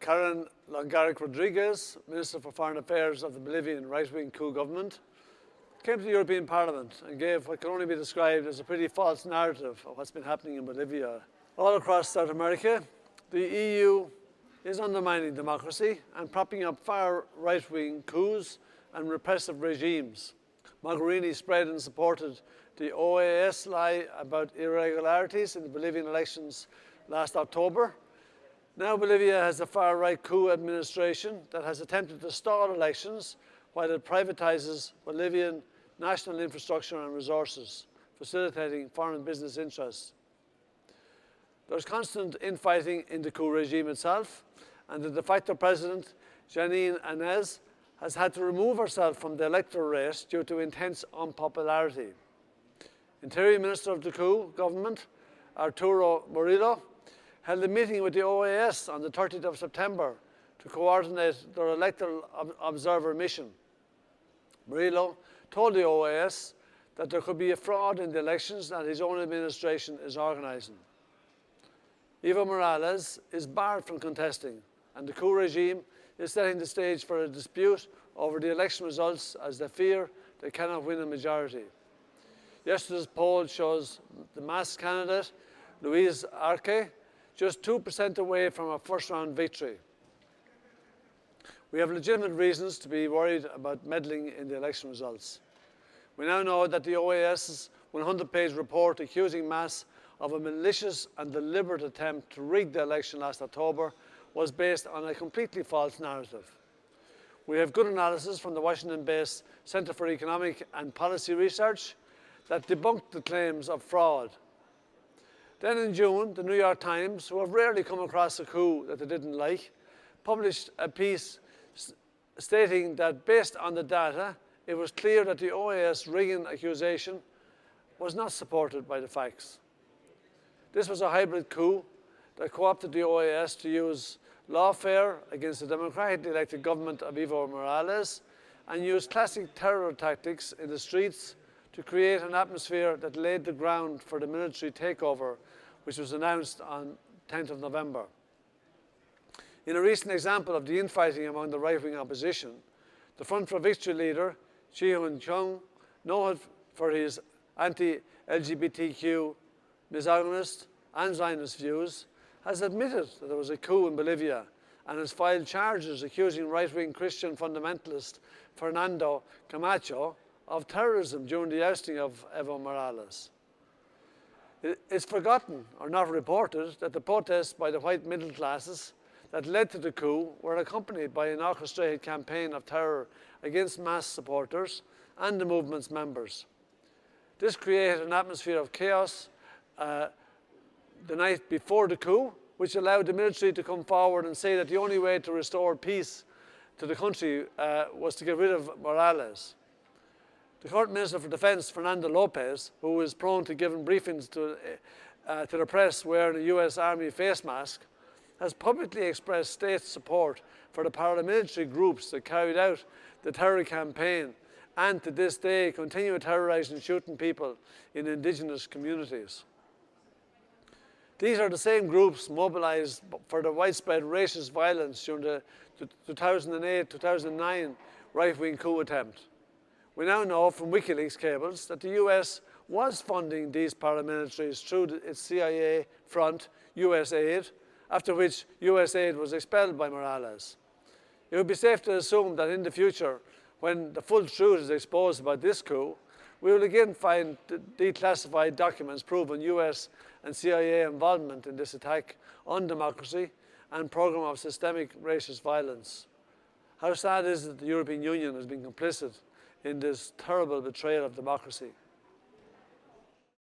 Karen Longaric Rodriguez, Minister for Foreign Affairs of the Bolivian right-wing coup government, came to the European Parliament and gave what can only be described as a pretty false narrative of what's been happening in Bolivia. All across South America, the EU is undermining democracy and propping up far right-wing coups and repressive regimes. Mogherini spread and supported the OAS lie about irregularities in the Bolivian elections last October. Now Bolivia has a far-right coup administration that has attempted to stall elections while it privatizes Bolivian national infrastructure and resources, facilitating foreign business interests. There's constant infighting in the coup regime itself, and the de facto president, Janine Áñez, has had to remove herself from the electoral race due to intense unpopularity. Interior Minister of the coup government, Arturo Murillo, held a meeting with the OAS on the 30th of September to coordinate their electoral observer mission. Murillo told the OAS that there could be a fraud in the elections that his own administration is organising. Evo Morales is barred from contesting, and the coup regime is setting the stage for a dispute over the election results as they fear they cannot win a majority. Yesterday's poll shows the MAS candidate, Luis Arce, just 2% away from a first-round victory. We have legitimate reasons to be worried about meddling in the election results. We now know that the OAS's 100-page report accusing MAS of a malicious and deliberate attempt to rig the election last October was based on a completely false narrative. We have good analysis from the Washington-based Center for Economic and Policy Research that debunked the claims of fraud. Then in June, the New York Times, who have rarely come across a coup that they didn't like, published a piece stating that based on the data, it was clear that the OAS rigging accusation was not supported by the facts. This was a hybrid coup that co-opted the OAS to use lawfare against the democratically elected government of Evo Morales and use classic terror tactics in the streets to create an atmosphere that laid the ground for the military takeover, which was announced on 10th of November. In a recent example of the infighting among the right-wing opposition, the Front for Victory leader, Chi Hun-chung, known for his anti-LGBTQ, misogynist and Zionist views, has admitted that there was a coup in Bolivia and has filed charges accusing right-wing Christian fundamentalist Fernando Camacho of terrorism during the ousting of Evo Morales. It's forgotten or not reported that the protests by the white middle classes that led to the coup were accompanied by an orchestrated campaign of terror against MAS supporters and the movement's members. This created an atmosphere of chaos the night before the coup, which allowed the military to come forward and say that the only way to restore peace to the country was to get rid of Morales. The current Minister for Defense, Fernando Lopez, who is prone to giving briefings to the press wearing a US Army face mask, has publicly expressed state support for the paramilitary groups that carried out the terror campaign and to this day continue terrorizing and shooting people in indigenous communities. These are the same groups mobilized for the widespread racist violence during the 2008-2009 right-wing coup attempt. We now know from WikiLeaks cables that the US was funding these paramilitaries through its CIA front, USAID, after which USAID was expelled by Morales. It would be safe to assume that in the future, when the full truth is exposed about this coup, we will again find declassified documents proving US and CIA involvement in this attack on democracy and program of systemic racist violence. How sad is it that the European Union has been complicit in this terrible betrayal of democracy?